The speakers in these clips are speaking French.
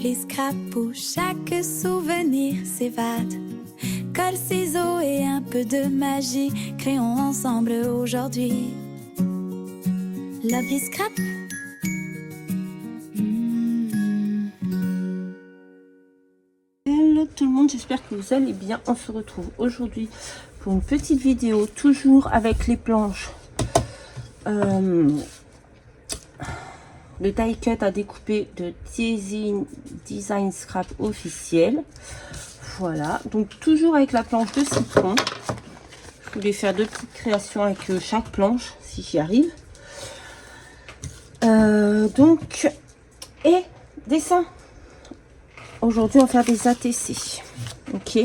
l'appli scrap où chaque souvenir s'évade. Colle, ciseaux et un peu de magie, créons ensemble aujourd'hui l'appli scrap. Hello tout le monde, j'espère que vous allez bien. On se retrouve aujourd'hui pour une petite vidéo, toujours avec les planches le die cut à découper de Design Scrap officiel. Voilà, donc toujours avec la planche de citron. Je voulais faire deux petites créations avec chaque planche si j'y arrive. Donc, et dessin. Aujourd'hui, on va faire des ATC. Ok.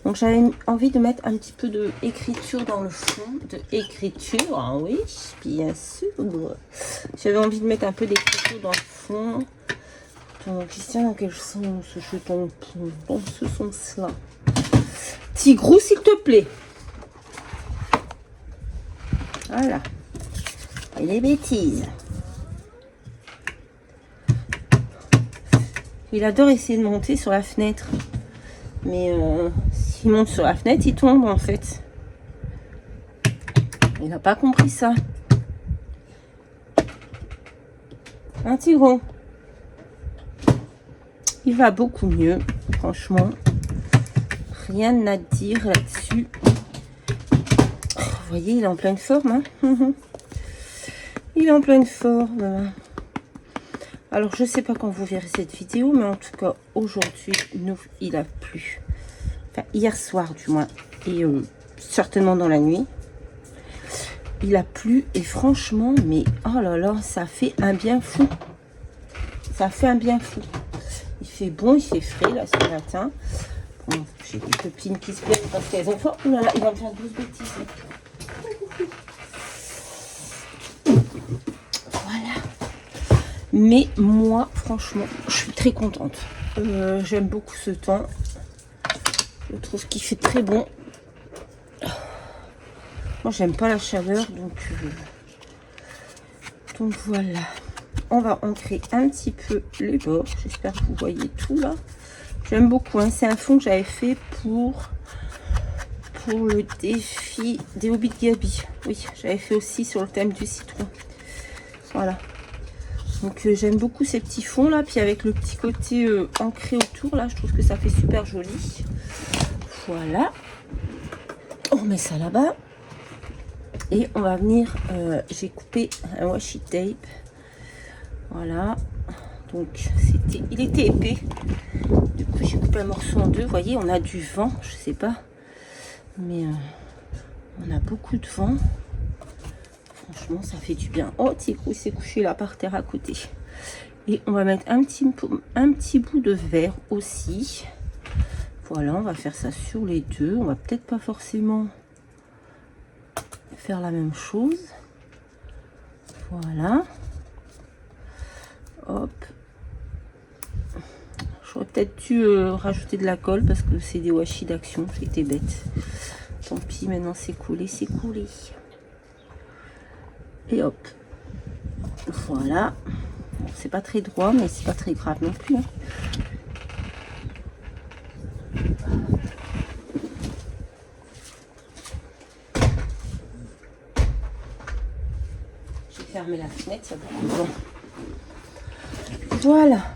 Donc, j'avais envie de mettre un petit peu d'écriture dans le fond. De écriture, hein, oui, bien sûr. J'avais envie de mettre un peu d'écriture dans le fond. Donc, Christian, dans quel sens je tombe dans ce sens-là? Tigrou, s'il te plaît. Voilà. Et les bêtises. Il adore essayer de monter sur la fenêtre. Mais s'il monte sur la fenêtre, il tombe en fait. Il n'a pas compris ça. Un tigron. Il va beaucoup mieux, franchement. Rien à dire là-dessus. Vous voyez, il est en pleine forme. Hein. Il est en pleine forme. Alors, je ne sais pas quand vous verrez cette vidéo, mais en tout cas, aujourd'hui, il a plu. Enfin, hier soir, du moins. Et certainement dans la nuit. Il a plu. Et franchement, mais oh là là, ça fait un bien fou. Ça fait un bien fou. Il fait bon, il fait frais, là, ce matin. Bon, j'ai des copines qui se plaignent parce qu'elles ont faim. Oh là là, il va me faire 12 bêtises. Voilà. Mais moi, franchement, je suis très contente. J'aime beaucoup ce temps. Je trouve qu'il fait très bon. Moi, j'aime pas la chaleur, donc voilà. On va ancrer un petit peu les bords. J'espère que vous voyez tout là. J'aime beaucoup. Hein. C'est un fond que j'avais fait pour le défi des Hobbits Gabi. Oui, j'avais fait aussi sur le thème du citron. Voilà. Donc j'aime beaucoup ces petits fonds là. Puis avec le petit côté ancré autour là, je trouve que ça fait super joli. Voilà. On met ça là-bas. Et on va venir, j'ai coupé un washi tape. Voilà. Donc il était épais. Du coup j'ai coupé un morceau en deux. Vous voyez, on a du vent, je sais pas. Mais on a beaucoup de vent. Franchement, ça fait du bien. Oh, Tigrou s'est couché là par terre à côté. Et on va mettre un petit bout de verre aussi. Voilà, on va faire ça sur les deux. On va peut-être pas forcément faire la même chose. Voilà. Hop. J'aurais peut-être dû rajouter de la colle parce que c'est des washi d'action. J'étais bête. Tant pis, maintenant c'est collé, c'est collé. Et hop. Voilà. Bon, c'est pas très droit, mais c'est pas très grave non plus. Hein. J'ai fermé la fenêtre, il y a beaucoup de vent. Voilà.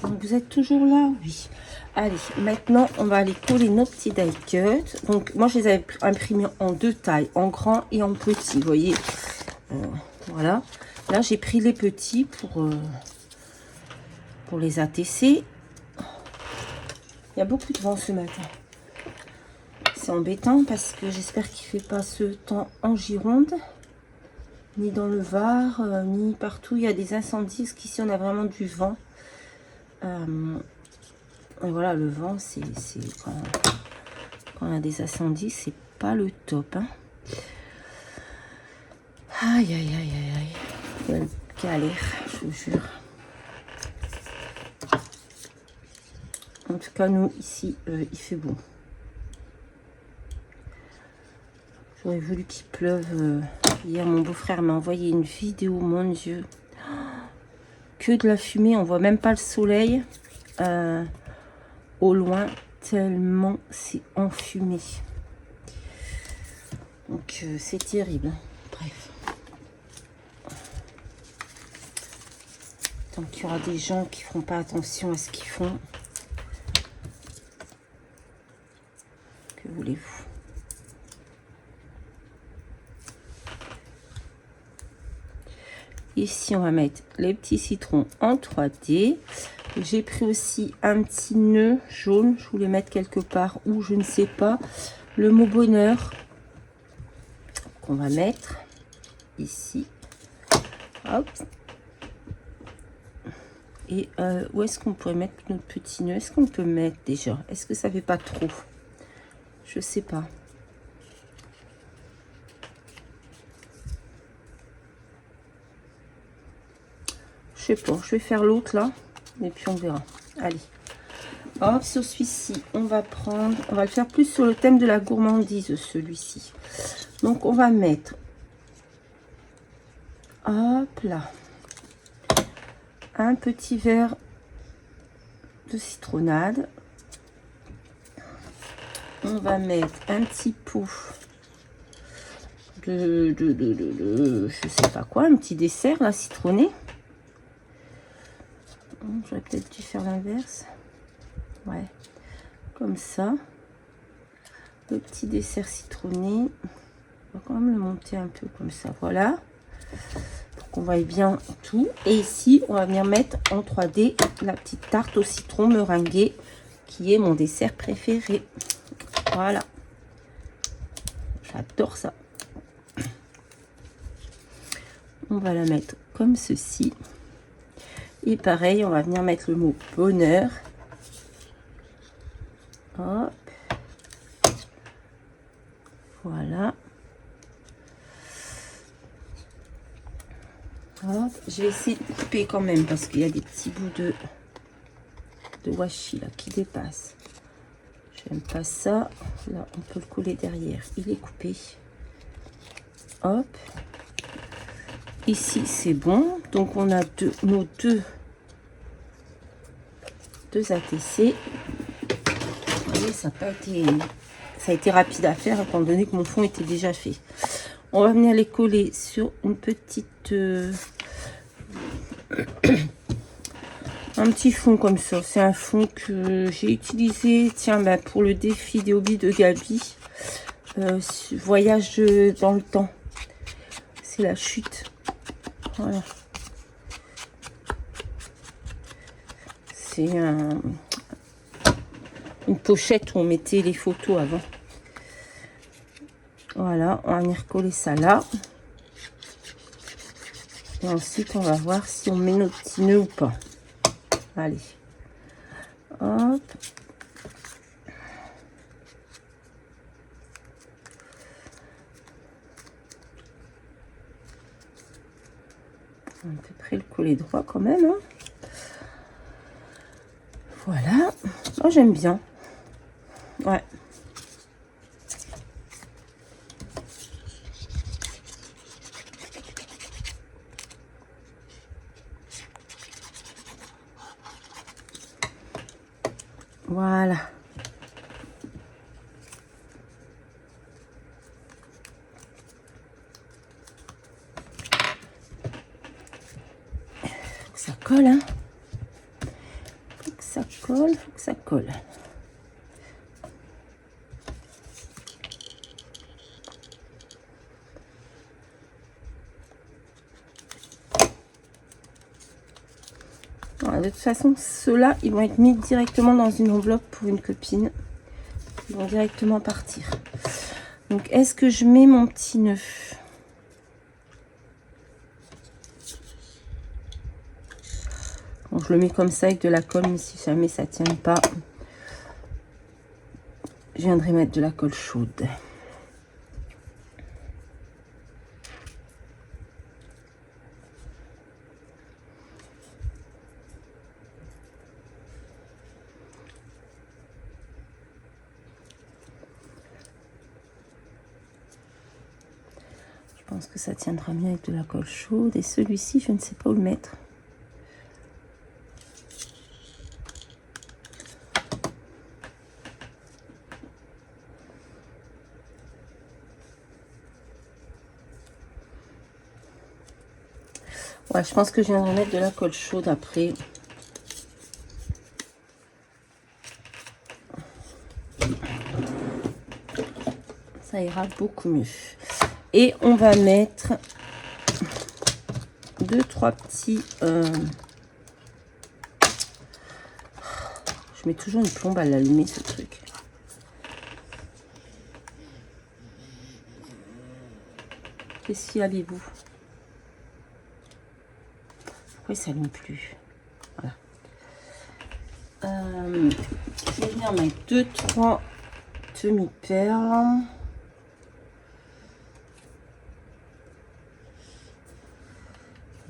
Donc vous êtes toujours là? Oui. Allez, maintenant on va aller coller nos petits die cuts. Donc moi je les avais imprimés en deux tailles, en grand et en petit. Vous voyez, voilà. Là j'ai pris les petits pour les ATC. Il y a beaucoup de vent ce matin. C'est embêtant parce que j'espère qu'il ne fait pas ce temps en Gironde, ni dans le Var, ni partout. Il y a des incendies parce qu'ici on a vraiment du vent. Et voilà, le vent, c'est quand on a des incendies, c'est pas le top. Hein. Aïe, aïe, aïe, aïe, aïe. Quelle galère, je vous jure. En tout cas, nous, ici, il fait bon. J'aurais voulu qu'il pleuve. Hier, mon beau-frère m'a envoyé une vidéo, mon Dieu. Que de la fumée, on voit même pas le soleil. au loin tellement c'est enfumé. Donc c'est terrible. Bref. Donc il y aura des gens qui feront pas attention à ce qu'ils font. Que voulez-vous? Ici, on va mettre les petits citrons en 3D. J'ai pris aussi un petit nœud jaune. Je voulais mettre quelque part où je ne sais pas. Le mot bonheur qu'on va mettre ici. Hop. Et où est-ce qu'on pourrait mettre notre petit nœud? Est-ce qu'on peut mettre déjà? Est-ce que ça fait pas trop? Je sais pas. Je sais pas, je vais faire l'autre là, et puis on verra. Allez, hop, sur celui-ci, on va le faire plus sur le thème de la gourmandise, celui-ci. Donc on va mettre, hop là, un petit verre de citronnade. On va mettre un petit pot je sais pas quoi, un petit dessert là, citronné. J'aurais peut-être dû faire l'inverse. Ouais, comme ça. Le petit dessert citronné. On va quand même le monter un peu comme ça. Voilà. Pour qu'on voie bien tout. Et ici, on va venir mettre en 3D la petite tarte au citron meringuée qui est mon dessert préféré. Voilà. J'adore ça. On va la mettre comme ceci. Et pareil, on va venir mettre le mot bonheur. Hop. Voilà. Hop. Je vais essayer de couper quand même parce qu'il y a des petits bouts de washi là qui dépassent. J'aime pas ça. Là, on peut le coller derrière. Il est coupé. Hop. Ici, c'est bon. Donc, on a nos deux ATC. Vous voyez, ça a été rapide à faire étant donné que mon fond était déjà fait. On va venir les coller sur une petite un petit fond comme ça. C'est un fond que j'ai utilisé, tiens, bah, pour le défi des hobbies de Gabi, voyage dans le temps. C'est la chute. Voilà. C'est une pochette où on mettait les photos avant. Voilà, on va venir coller ça là. Et ensuite, on va voir si on met nos petits nœuds ou pas. Allez. Hop. On peut à peu près le coller droit quand même. Hein. Voilà. Oh, j'aime bien. Ouais. Voilà. Faut que ça colle, hein. Faut que ça colle, faut que ça colle. De toute façon, ceux-là, ils vont être mis directement dans une enveloppe pour une copine. Ils vont directement partir. Donc, est-ce que je mets mon petit nœud? Bon, je le mets comme ça avec de la colle, mais si jamais ça ne tient pas, je viendrai mettre de la colle chaude. Je pense que ça tiendra mieux avec de la colle chaude. Et celui-ci, je ne sais pas où le mettre. Ouais, je pense que je viendrai mettre de la colle chaude après. Ça ira beaucoup mieux. Et on va mettre 2-3 petits... Je mets toujours une plombe à l'allumer, ce truc. Qu'est-ce qu'il y a, bibou? Pourquoi il ne s'allume plus? Voilà. Je vais venir mettre 2-3 demi-perles.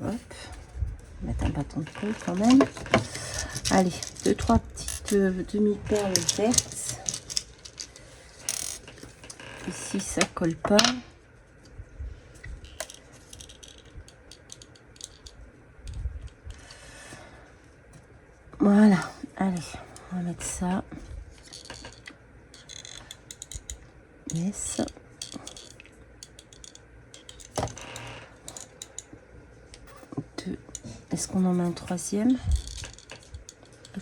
Hop. Mettre un bâton de colle quand même. Allez, 2-3 petites demi-perles vertes. Ici, ça colle pas. Voilà, allez, on va mettre ça. Yes. Deux. Est-ce qu'on en met un troisième?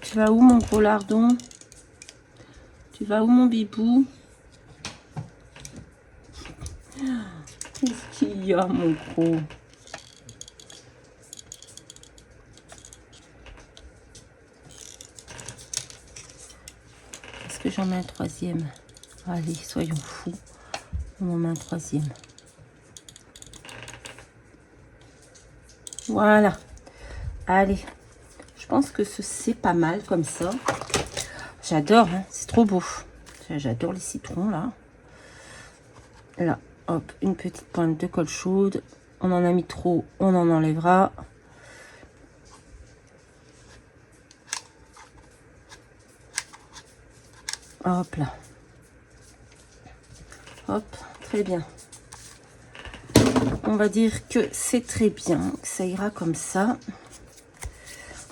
Tu vas où, mon gros lardon? Tu vas où, mon bibou? Qu'est-ce qu'il y a, mon gros? Est-ce que j'en mets un troisième? Allez, soyons fous. On en met un troisième. Voilà. Allez. Je pense que c'est pas mal comme ça. J'adore, hein, c'est trop beau. J'adore les citrons, là. Là, hop, une petite pointe de colle chaude. On en a mis trop, on en enlèvera. Hop là. Hop, très bien. On va dire que c'est très bien, que ça ira comme ça.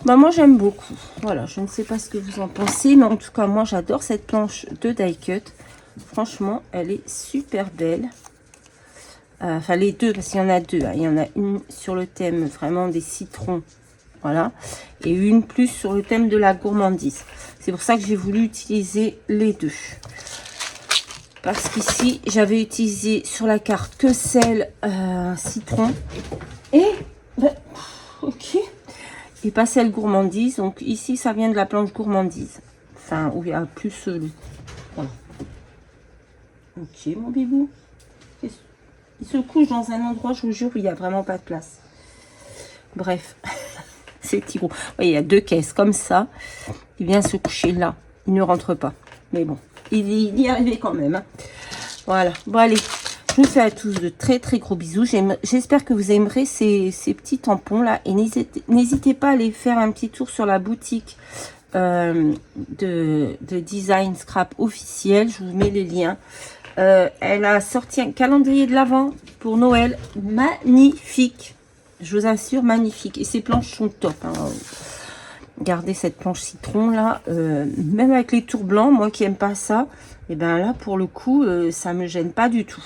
Bah moi j'aime beaucoup. Voilà, je ne sais pas ce que vous en pensez, mais en tout cas moi j'adore cette planche de die cut. Franchement, elle est super belle. Enfin les deux, parce qu'il y en a deux. Hein. Il y en a une sur le thème vraiment des citrons, voilà, et une plus sur le thème de la gourmandise. C'est pour ça que j'ai voulu utiliser les deux. Parce qu'ici j'avais utilisé sur la carte que celle citron et ok. Et pas celle gourmandise. Donc ici, ça vient de la planche gourmandise. Enfin, où il y a plus le... Voilà. Ok, mon bibou. Il se couche dans un endroit, je vous jure, où il n'y a vraiment pas de place. Bref, c'est petit gros. Vous voyez, il y a deux caisses comme ça. Il vient se coucher là. Il ne rentre pas. Mais bon, il y est arrivé quand même. Hein. Voilà. Bon, allez. Je vous fais à tous de très très gros bisous. J'espère que vous aimerez ces petits tampons là. Et n'hésitez pas à aller faire un petit tour sur la boutique de Design Scrap officielle. Je vous mets les liens. Elle a sorti un calendrier de l'Avent pour Noël. Magnifique. Je vous assure, magnifique. Et ces planches sont top. Hein. Regardez cette planche citron là. Même avec les tours blancs, moi qui n'aime pas ça. Et bien là, pour le coup, ça me gêne pas du tout.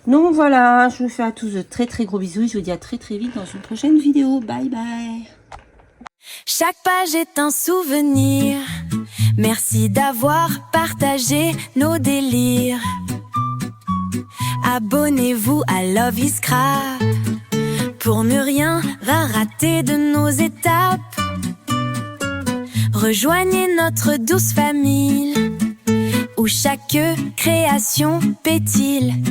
Donc voilà, je vous fais à tous de très très gros bisous. Je vous dis à très très vite dans une prochaine vidéo. Bye bye. Chaque page est un souvenir. Merci d'avoir partagé nos délires. Abonnez-vous à Love is Scrap pour ne rien rater de nos étapes. Rejoignez notre douce famille où chaque création pétille.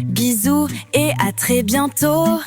Bisous et à très bientôt.